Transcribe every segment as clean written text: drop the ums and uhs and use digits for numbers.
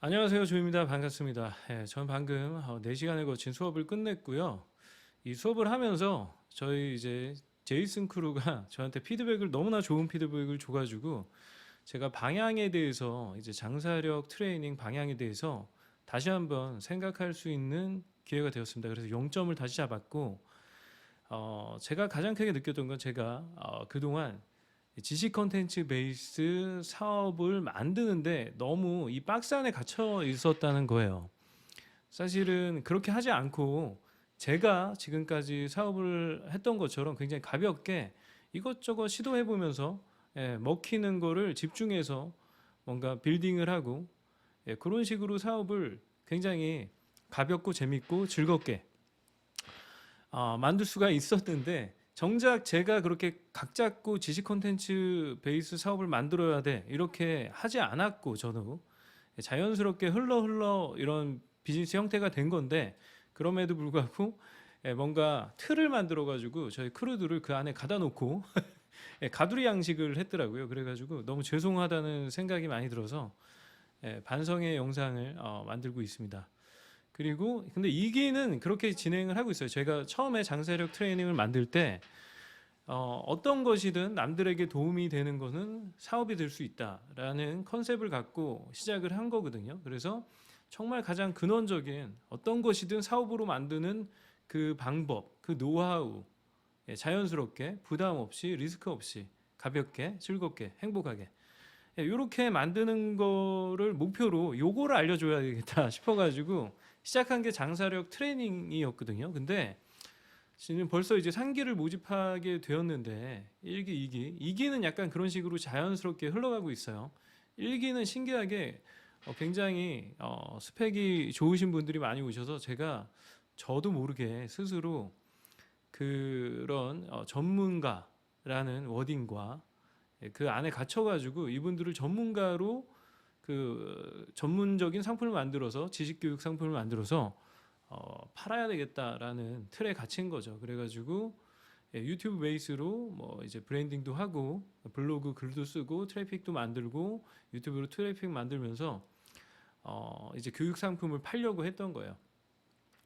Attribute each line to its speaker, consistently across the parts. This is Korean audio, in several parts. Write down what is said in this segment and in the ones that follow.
Speaker 1: 안녕하세요. 조입니다. 반갑습니다. 저는 방금 4시간에 거친 수업을 끝냈고요. 이 수업을 하면서 저희 이제 제이슨 크루가 저한테 피드백을 너무나 좋은 피드백을 줘가지고 제가 방향에 대해서 이제 장사력 트레이닝 방향에 대해서 다시 한번 생각할 수 있는 기회가 되었습니다. 그래서 0점을 다시 잡았고 제가 가장 크게 느꼈던 건 제가 그동안 지식 컨텐츠 베이스 사업을 만드는데 너무 이 박스 안에 갇혀 있었다는 거예요. 사실은 그렇게 하지 않고 제가 지금까지 사업을 했던 것처럼 굉장히 가볍게 이것저것 시도해 보면서 먹히는 거를 집중해서 뭔가 빌딩을 하고 그런 식으로 사업을 굉장히 가볍고 재밌고 즐겁게 만들 수가 있었는데 정작 제가 그렇게 각 잡고 지식 콘텐츠 베이스 사업을 만들어야 돼 이렇게 하지 않았고 저도 자연스럽게 흘러 이런 비즈니스 형태가 된 건데 그럼에도 불구하고 뭔가 틀을 만들어 가지고 저희 크루들을 그 안에 가다 놓고 가두리 양식을 했더라고요. 그래가지고 너무 죄송하다는 생각이 많이 들어서 반성의 영상을 만들고 있습니다. 그리고 근데 이기는 그렇게 진행을 하고 있어요. 제가 처음에 장사력 트레이닝을 만들 때 어떤 것이든 남들에게 도움이 되는 것은 사업이 될 수 있다라는 컨셉을 갖고 시작을 한 거거든요. 그래서 정말 가장 근원적인 어떤 것이든 사업으로 만드는 그 방법, 그 노하우, 자연스럽게 부담 없이 리스크 없이 가볍게 즐겁게 행복하게 이렇게 만드는 거를 목표로 요거를 알려줘야 되겠다 싶어가지고 시작한 게 장사력 트레이닝이었거든요. 근데 지금 벌써 이제 3기를 모집하게 되었는데 1기, 2기, 2기는 약간 그런 식으로 자연스럽게 흘러가고 있어요. 1기는 신기하게 굉장히 스펙이 좋으신 분들이 많이 오셔서 제가 저도 모르게 스스로 그런 전문가라는 워딩과 그 안에 갇혀가지고 이분들을 전문가로 그 전문적인 상품을 만들어서 지식교육 상품을 만들어서 팔아야 되겠다라는 틀에 갇힌 거죠. 그래가지고 유튜브 베이스로 뭐 이제 브랜딩도 하고 블로그 글도 쓰고 트래픽도 만들고 유튜브로 트래픽 만들면서 이제 교육 상품을 팔려고 했던 거예요.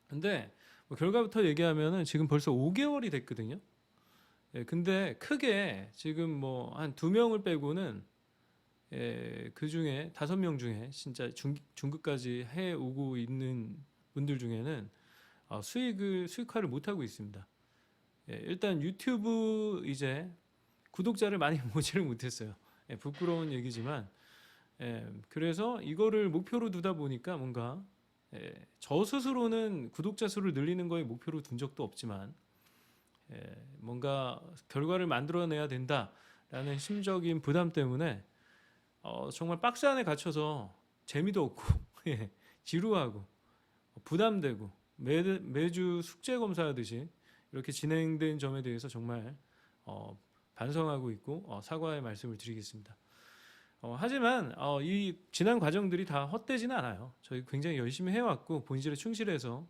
Speaker 1: 근데 뭐 결과부터 얘기하면은 지금 벌써 5개월이 됐거든요. 근데 크게 지금 뭐 한 2명을 빼고는 그 중에 5명 중에 진짜 중급까지 해 오고 있는 분들 중에는 수익화를 못 하고 있습니다. 일단 유튜브 이제 구독자를 많이 모지를 못했어요. 부끄러운 얘기지만 그래서 이거를 목표로 두다 보니까 뭔가 저 스스로는 구독자 수를 늘리는 거에 목표로 둔 적도 없지만 뭔가 결과를 만들어내야 된다라는 심적인 부담 때문에 정말 박스 안에 갇혀서 재미도 없고 지루하고 부담되고 매주 숙제 검사하듯이 이렇게 진행된 점에 대해서 정말 반성하고 있고 사과의 말씀을 드리겠습니다. 하지만 이 지난 과정들이 다 헛되지는 않아요. 저희 굉장히 열심히 해왔고 본질에 충실해서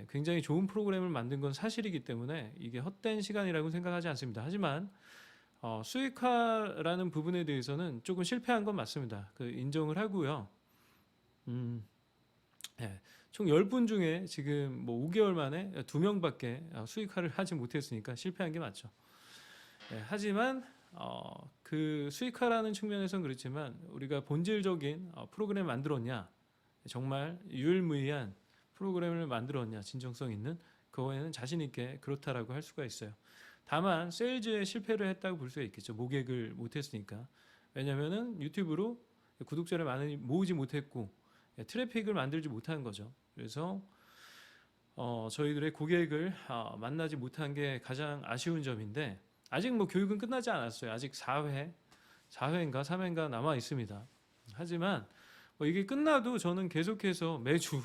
Speaker 1: 굉장히 좋은 프로그램을 만든 건 사실이기 때문에 이게 헛된 시간이라고 생각하지 않습니다. 하지만 수익화라는 부분에 대해서는 조금 실패한 건 맞습니다. 그 인정을 하고요. 음, 총 10분 중에 지금 뭐 5개월 만에 2명밖에 수익화를 하지 못했으니까 실패한 게 맞죠. 하지만 그 수익화라는 측면에서는 그렇지만 우리가 본질적인 프로그램 만들었냐, 정말 유일무이한 프로그램을 만들었냐, 진정성 있는 그거에는 자신 있게 그렇다라고 할 수가 있어요. 다만 세일즈에 실패를 했다고 볼 수가 있겠죠. 모객을 못했으니까. 왜냐면은 유튜브로 구독자를 많이 모으지 못했고 트래픽을 만들지 못한 거죠. 그래서 저희들의 고객을 만나지 못한 게 가장 아쉬운 점인데 아직 뭐 교육은 끝나지 않았어요. 아직 4회인가 3회인가 남아 있습니다. 하지만 뭐 이게 끝나도 저는 계속해서 매주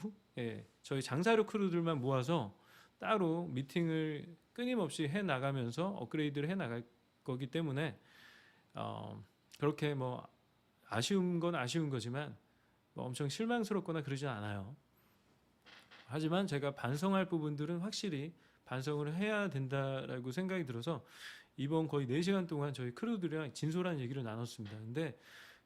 Speaker 1: 저희 장사력 크루들만 모아서 따로 미팅을 끊임없이 해 나가면서 업그레이드를 해 나갈 거기 때문에 그렇게 뭐 아쉬운 건 아쉬운 거지만 뭐 엄청 실망스럽거나 그러진 않아요. 하지만 제가 반성할 부분들은 확실히 반성을 해야 된다라고 생각이 들어서 이번 거의 4시간 동안 저희 크루들이랑 진솔한 얘기를 나눴습니다. 근데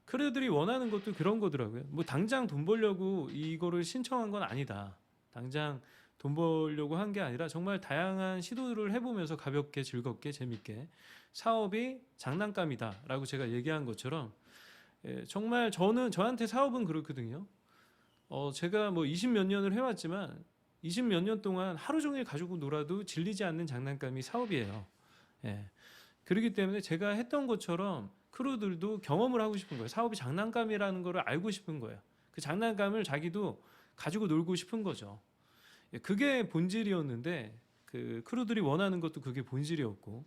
Speaker 1: 크루들이 원하는 것도 그런 거더라고요. 뭐 당장 돈 벌려고 이거를 신청한 건 아니다. 당장 돈 벌려고 한 게 아니라 정말 다양한 시도를 해보면서 가볍게 즐겁게 재밌게 사업이 장난감이다라고 제가 얘기한 것처럼 정말 저한테 사업은 그렇거든요. 제가 뭐 20 몇 년을 해왔지만 20 몇 년 동안 하루 종일 가지고 놀아도 질리지 않는 장난감이 사업이에요. 예. 그렇기 때문에 제가 했던 것처럼 크루들도 경험을 하고 싶은 거예요. 사업이 장난감이라는 걸 알고 싶은 거예요. 그 장난감을 자기도 가지고 놀고 싶은 거죠. 예, 그게 본질이었는데 그 크루들이 원하는 것도 그게 본질이었고,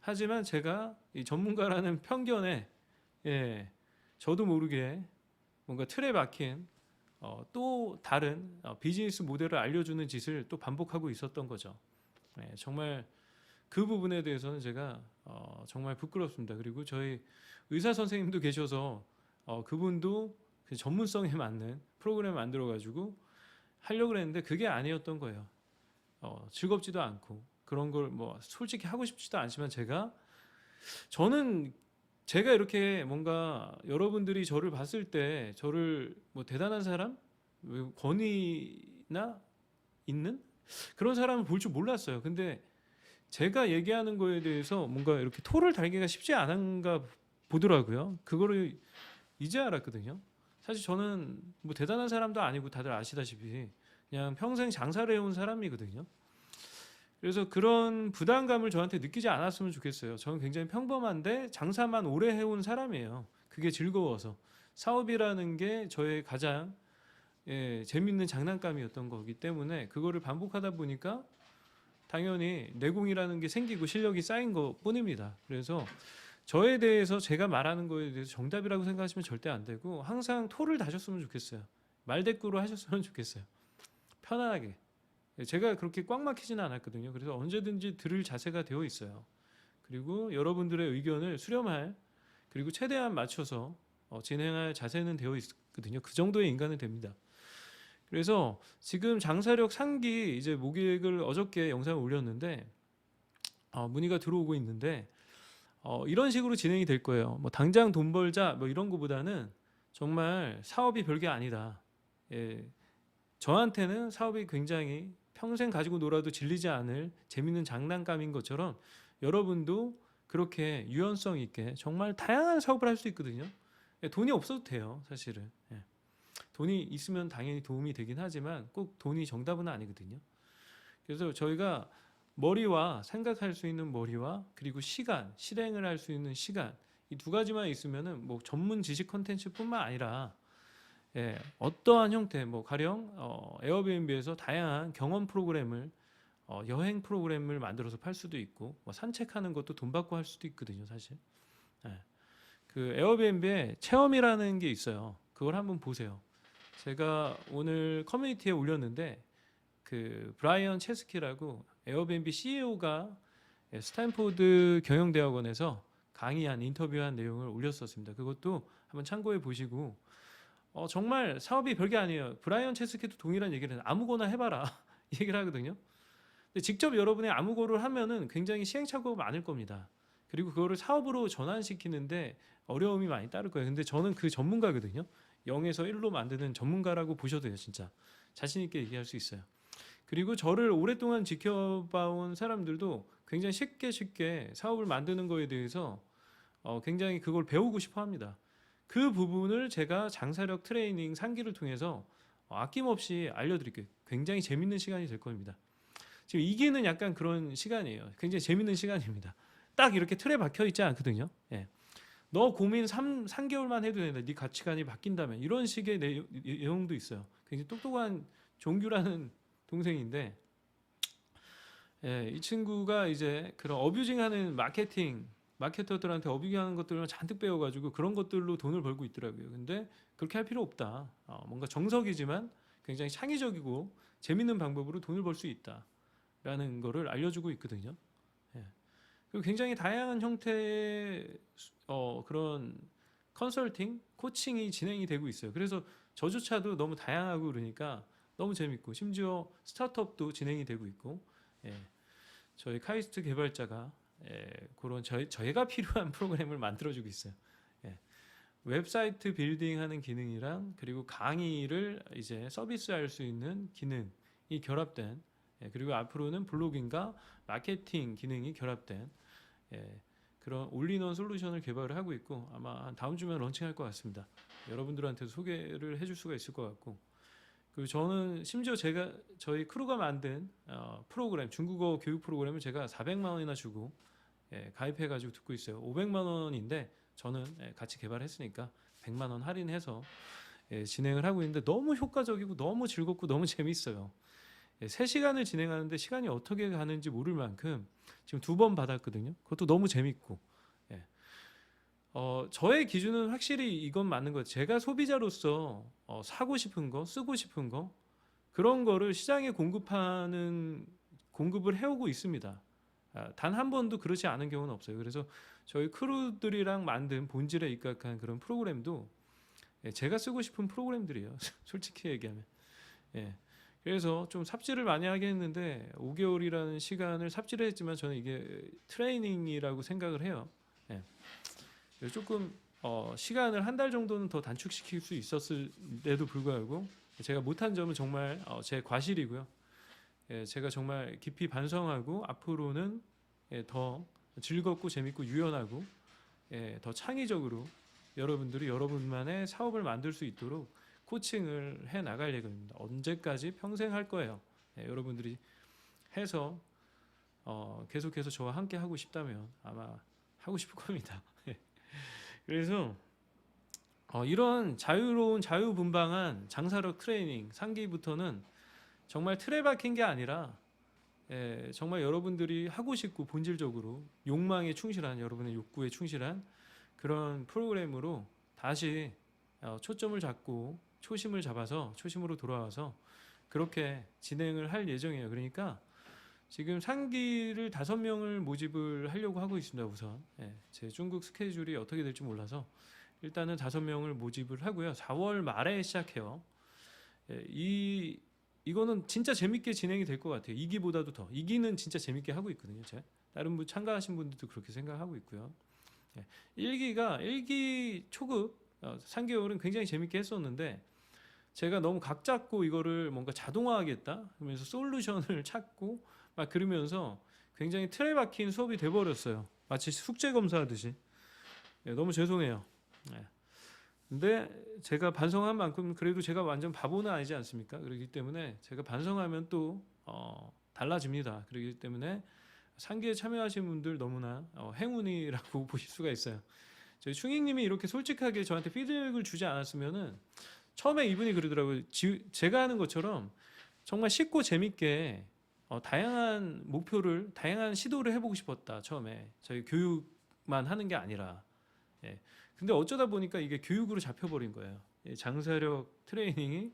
Speaker 1: 하지만 제가 이 전문가라는 편견에 저도 모르게 뭔가 틀에 박힌 또 다른 비즈니스 모델을 알려주는 짓을 또 반복하고 있었던 거죠. 정말 그 부분에 대해서는 제가 정말 부끄럽습니다. 그리고 저희 의사 선생님도 계셔서 그분도 그 전문성에 맞는 프로그램을 만들어 가지고 하려고 했는데 그게 아니었던 거예요. 즐겁지도 않고 그런 걸 뭐 솔직히 하고 싶지도 않지만 저는 제가 이렇게 뭔가 여러분들이 저를 봤을 때 저를 뭐 대단한 사람, 권위나 있는 그런 사람을 볼 줄 몰랐어요. 근데 제가 얘기하는 거에 대해서 뭔가 이렇게 토를 달기가 쉽지 않은가 보더라고요. 그거를 이제 알았거든요. 사실 저는 뭐 대단한 사람도 아니고 다들 아시다시피 그냥 평생 장사를 해온 사람이거든요. 그래서 그런 부담감을 저한테 느끼지 않았으면 좋겠어요. 저는 굉장히 평범한데 장사만 오래 해온 사람이에요. 그게 즐거워서. 사업이라는 게 저의 가장 재밌는 장난감이었던 거기 때문에 그거를 반복하다 보니까 당연히 내공이라는 게 생기고 실력이 쌓인 것 뿐입니다. 그래서 저에 대해서 제가 말하는 거에 대해서 정답이라고 생각하시면 절대 안 되고 항상 토를 다셨으면 좋겠어요. 말대꾸로 하셨으면 좋겠어요. 편안하게. 제가 그렇게 꽉 막히지는 않았거든요. 그래서 언제든지 들을 자세가 되어 있어요. 그리고 여러분들의 의견을 수렴할 그리고 최대한 맞춰서 진행할 자세는 되어 있거든요. 그 정도의 인간은 됩니다. 그래서 지금 장사력 상기 이제 모객을 어저께 영상을 올렸는데 문의가 들어오고 있는데 이런 식으로 진행이 될 거예요. 뭐 당장 돈 벌자 뭐 이런 거보다는 정말 사업이 별게 아니다. 저한테는 사업이 굉장히 평생 가지고 놀아도 질리지 않을 재밌는 장난감인 것처럼 여러분도 그렇게 유연성 있게 정말 다양한 사업을 할 수 있거든요. 돈이 없어도 돼요, 사실은. 돈이 있으면 당연히 도움이 되긴 하지만 꼭 돈이 정답은 아니거든요. 그래서 저희가 머리와 생각할 수 있는 머리와 그리고 시간, 실행을 할 수 있는 시간 이 두 가지만 있으면은 뭐 전문 지식 컨텐츠뿐만 아니라 어떠한 형태, 뭐 가령 에어비앤비에서 다양한 경험 프로그램을 여행 프로그램을 만들어서 팔 수도 있고 뭐 산책하는 것도 돈 받고 할 수도 있거든요, 사실. 그 에어비앤비에 체험이라는 게 있어요. 그걸 한번 보세요. 제가 오늘 커뮤니티에 올렸는데 그 브라이언 체스키라고 에어비앤비 CEO가 스탠포드 경영대학원에서 강의한 인터뷰한 내용을 올렸었습니다. 그것도 한번 참고해 보시고 정말 사업이 별게 아니에요. 브라이언 체스키도 동일한 얘기를 해요. 아무거나 해봐라 이 얘기를 하거든요. 근데 직접 여러분이 아무거를 하면은 굉장히 시행착오가 많을 겁니다. 그리고 그거를 사업으로 전환시키는데 어려움이 많이 따를 거예요. 근데 저는 그 전문가거든요. 0에서 1로 만드는 전문가라고 보셔도 돼요. 진짜 자신 있게 얘기할 수 있어요. 그리고 저를 오랫동안 지켜봐온 사람들도 굉장히 쉽게 사업을 만드는 거에 대해서 굉장히 그걸 배우고 싶어 합니다. 그 부분을 제가 장사력 트레이닝 상기를 통해서 아낌없이 알려드릴게요. 굉장히 재밌는 시간이 될 겁니다. 지금 이기는 약간 그런 시간이에요. 굉장히 재밌는 시간입니다. 딱 이렇게 틀에 박혀 있지 않거든요. 너 고민 3개월만 해도 된다. 네 가치관이 바뀐다면 이런 식의 내용도 있어요. 굉장히 똑똑한 종규라는 동생인데 이 친구가 이제 그런 어뷰징하는 마케터들한테 어뷰징하는 것들을 잔뜩 배워가지고 그런 것들로 돈을 벌고 있더라고요. 근데 그렇게 할 필요 없다. 뭔가 정석이지만 굉장히 창의적이고 재밌는 방법으로 돈을 벌 수 있다라는 거를 알려주고 있거든요. 그리고 굉장히 다양한 형태의 그런 컨설팅, 코칭이 진행이 되고 있어요. 그래서 저조차도 너무 다양하고 그러니까 너무 재밌고 심지어 스타트업도 진행이 되고 있고 저희 카이스트 개발자가 그런 저희가 필요한 프로그램을 만들어주고 있어요. 웹사이트 빌딩하는 기능이랑 그리고 강의를 이제 서비스할 수 있는 기능이 결합된, 그리고 앞으로는 블로깅과 마케팅 기능이 결합된, 그런 올인원 솔루션을 개발을 하고 있고 아마 한 다음 주면 런칭할 것 같습니다. 여러분들한테 소개를 해줄 수가 있을 것 같고, 그리고 저는 심지어 저희 크루가 만든 프로그램, 중국어 교육 프로그램을 제가 400만 원이나 주고 가입해가지고 듣고 있어요. 500만 원인데 저는 같이 개발했으니까 100만 원 할인해서 진행을 하고 있는데 너무 효과적이고 너무 즐겁고 너무 재밌어요. 3시간을 진행하는데 시간이 어떻게 가는지 모를 만큼 지금 2번 받았거든요. 그것도 너무 재밌고. 저의 기준은 확실히 이건 맞는 것 같아요. 제가 소비자로서 사고 싶은 거, 쓰고 싶은 거, 그런 거를 시장에 공급을 해오고 있습니다. 단 한 번도 그렇지 않은 경우는 없어요. 그래서 저희 크루들이랑 만든 본질에 입각한 그런 프로그램도 제가 쓰고 싶은 프로그램들이에요. 솔직히 얘기하면. 그래서 좀 삽질을 많이 하긴 했는데 5개월이라는 시간을 삽질을 했지만 저는 이게 트레이닝이라고 생각을 해요. 그래서 조금 시간을 한 달 정도는 더 단축시킬 수 있었을때도 불구하고 제가 못한 점은 정말 제 과실이고요. 제가 정말 깊이 반성하고 앞으로는 더 즐겁고 재밌고 유연하고 더 창의적으로 여러분들이 여러분만의 사업을 만들 수 있도록 코칭을 해 나갈 예정입니다. 언제까지 평생 할 거예요. 여러분들이 해서 계속해서 저와 함께 하고 싶다면 아마 하고 싶을 겁니다. 그래서 이런 자유로운 자유분방한 장사력 트레이닝 3기부터는 정말 틀에 박힌 게 아니라 정말 여러분들이 하고 싶고 본질적으로 욕망에 충실한, 여러분의 욕구에 충실한 그런 프로그램으로 다시 초점을 잡고 초심을 잡아서 초심으로 돌아와서 그렇게 진행을 할 예정이에요. 그러니까 지금 3기를 5명을 모집을 하려고 하고 있습니다. 우선 제 중국 스케줄이 어떻게 될지 몰라서 일단은 5명을 모집을 하고요. 4월 말에 시작해요. 이거는 진짜 재밌게 진행이 될 것 같아요. 2기보다도 더. 2기는 진짜 재밌게 하고 있거든요. 제가. 다른 분 참가하신 분들도 그렇게 생각하고 있고요. 1기 초급 3개월은 굉장히 재밌게 했었는데 제가 너무 각 잡고 이거를 뭔가 자동화하겠다 하면서 솔루션을 찾고 막 그러면서 굉장히 틀에 박힌 수업이 돼버렸어요. 마치 숙제 검사하듯이. 너무 죄송해요. 근데 제가 반성한 만큼 그래도 제가 완전 바보는 아니지 않습니까? 그렇기 때문에 제가 반성하면 또 달라집니다. 그렇기 때문에 3기에 참여하신 분들 너무나 행운이라고 보실 수가 있어요. 저희 충익님이 이렇게 솔직하게 저한테 피드백을 주지 않았으면은 처음에 이분이 그러더라고요. 제가 하는 것처럼 정말 쉽고 재밌게 다양한 목표를, 다양한 시도를 해보고 싶었다. 처음에 저희 교육만 하는 게 아니라. 근데 어쩌다 보니까 이게 교육으로 잡혀버린 거예요. 장사력 트레이닝이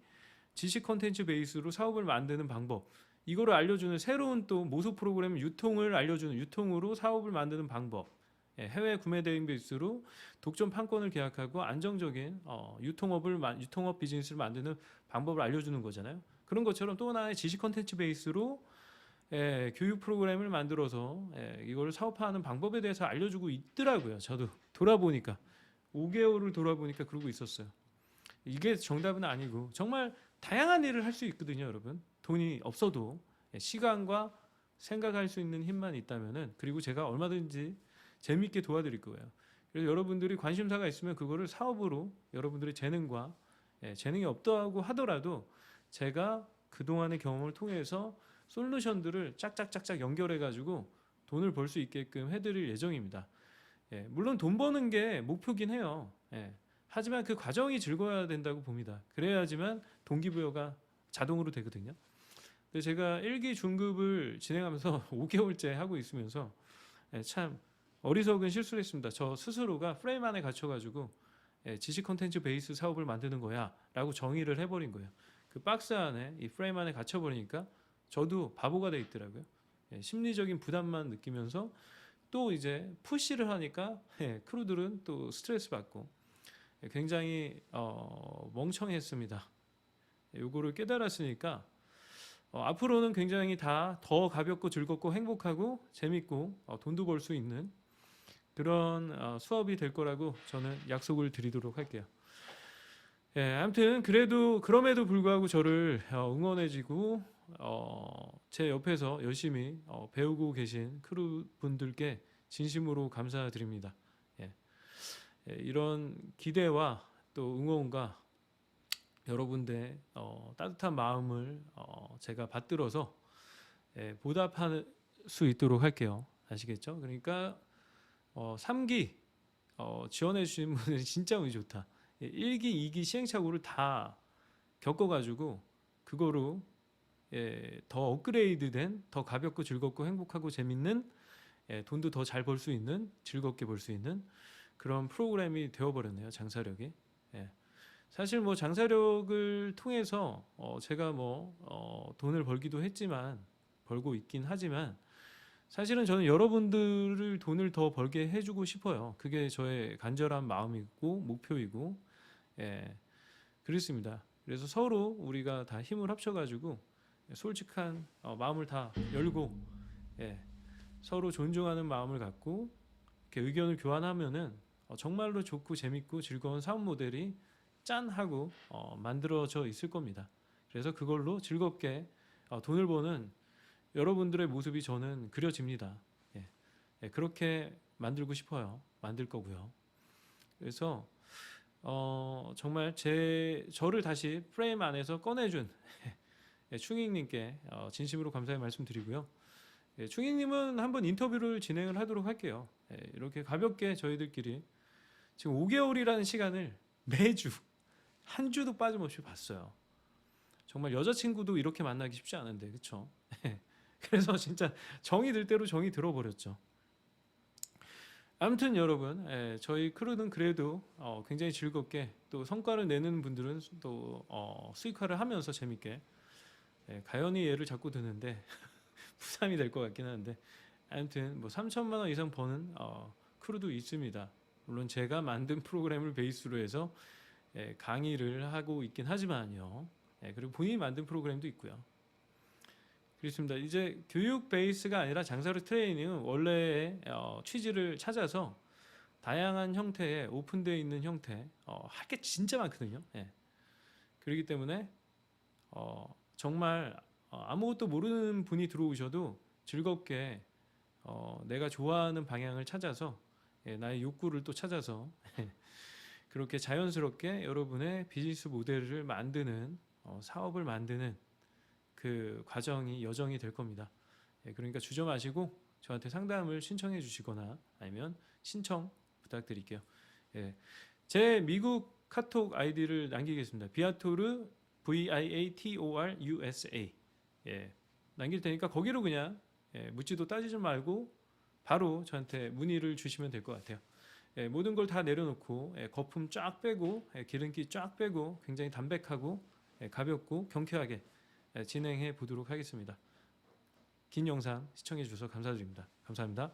Speaker 1: 지식 컨텐츠 베이스로 사업을 만드는 방법, 이거를 알려주는 새로운 또 모소 프로그램 유통을 알려주는, 유통으로 사업을 만드는 방법, 해외 구매 대행 베이스로 독점 판권을 계약하고 안정적인 유통업 비즈니스를 만드는 방법을 알려주는 거잖아요. 그런 것처럼 또 하나의 지식 컨텐츠 베이스로 교육 프로그램을 만들어서 이걸 사업화하는 방법에 대해서 알려주고 있더라고요. 저도 돌아보니까 5개월을 돌아보니까 그러고 있었어요. 이게 정답은 아니고 정말 다양한 일을 할 수 있거든요, 여러분. 돈이 없어도 시간과 생각할 수 있는 힘만 있다면은, 그리고 제가 얼마든지 재밌게 도와드릴 거예요. 그래서 여러분들이 관심사가 있으면 그거를 사업으로 여러분들의 재능과 재능이 없다고 하더라도 제가 그동안의 경험을 통해서 솔루션들을 짝짝짝짝 연결해 가지고 돈을 벌 수 있게끔 해드릴 예정입니다. 물론 돈 버는 게 목표긴 해요. 하지만 그 과정이 즐거워야 된다고 봅니다. 그래야지만 동기부여가 자동으로 되거든요. 근데 제가 1기 중급을 진행하면서 5개월째 하고 있으면서 참 어리석은 실수를 했습니다. 저 스스로가 프레임 안에 갇혀가지고 지식 컨텐츠 베이스 사업을 만드는 거야 라고 정의를 해버린 거예요. 그 박스 안에, 이 프레임 안에 갇혀버리니까 저도 바보가 돼 있더라고요. 심리적인 부담만 느끼면서 또 이제 푸시를 하니까 크루들은 또 스트레스 받고 굉장히 멍청했습니다. 요거를 깨달았으니까 앞으로는 굉장히 다 더 가볍고 즐겁고 행복하고 재밌고 돈도 벌 수 있는 그런 수업이 될 거라고 저는 약속을 드리도록 할게요. 예, 아무튼 그래도 그럼에도 불구하고 저를 응원해주고 제 옆에서 열심히 배우고 계신 크루 분들께 진심으로 감사드립니다. 예, 이런 기대와 또 응원과 여러분들의 따뜻한 마음을 제가 받들어서 보답할 수 있도록 할게요. 아시겠죠? 그러니까 3기 지원해 주신 분들이 진짜 운이 좋다. 1기, 2기 시행착오를 다 겪어가지고 그거로 더 업그레이드된 더 가볍고 즐겁고 행복하고 재밌는 돈도 더 잘 벌 수 있는 즐겁게 벌 수 있는 그런 프로그램이 되어버렸네요. 장사력이. 사실 뭐 장사력을 통해서 제가 뭐 돈을 벌기도 했지만 벌고 있긴 하지만 사실은 저는 여러분들을 돈을 더 벌게 해주고 싶어요. 그게 저의 간절한 마음이고 목표이고 그렇습니다. 그래서 서로 우리가 다 힘을 합쳐가지고 솔직한 마음을 다 열고 서로 존중하는 마음을 갖고 이렇게 의견을 교환하면은 정말로 좋고 재밌고 즐거운 사업 모델이 짠 하고 만들어져 있을 겁니다. 그래서 그걸로 즐겁게 돈을 버는 여러분들의 모습이 저는 그려집니다. 그렇게 만들고 싶어요. 만들 거고요. 그래서 정말 저를 다시 프레임 안에서 꺼내준 충익님께 진심으로 감사의 말씀드리고요. 충익님은 한번 인터뷰를 진행을 하도록 할게요. 이렇게 가볍게 저희들끼리 지금 5개월이라는 시간을 매주 한 주도 빠짐없이 봤어요. 정말 여자친구도 이렇게 만나기 쉽지 않은데, 그렇죠? 그래서 진짜 정이 들 대로 정이 들어버렸죠. 아무튼 여러분, 저희 크루는 그래도 굉장히 즐겁게 또 성과를 내는 분들은 또 수익화를 하면서 재밌게 가연히 얘를 자꾸 드는데 부담이 될 것 같긴 한데 아무튼 뭐 3천만 원 이상 버는 크루도 있습니다. 물론 제가 만든 프로그램을 베이스로 해서 강의를 하고 있긴 하지만요. 그리고 본인이 만든 프로그램도 있고요. 그렇습니다. 이제 교육 베이스가 아니라 장사력 트레이닝은 원래의 취지를 찾아서 다양한 형태의 오픈되어 있는 형태 할 게 진짜 많거든요. 그렇기 때문에 정말 아무것도 모르는 분이 들어오셔도 즐겁게 내가 좋아하는 방향을 찾아서 나의 욕구를 또 찾아서 그렇게 자연스럽게 여러분의 비즈니스 모델을 만드는 사업을 만드는 그 과정이 여정이 될 겁니다. 그러니까 주저마시고 저한테 상담을 신청해 주시거나 아니면 신청 부탁드릴게요. 제 미국 카톡 아이디를 남기겠습니다. 비아토르 VIATORUSA 남길 테니까 거기로 그냥 묻지도 따지지 말고 바로 저한테 문의를 주시면 될 것 같아요. 모든 걸 다 내려놓고 거품 쫙 빼고 기름기 쫙 빼고 굉장히 담백하고 가볍고 경쾌하게 진행해 보도록 하겠습니다. 긴 영상 시청해 주셔서 감사드립니다. 감사합니다.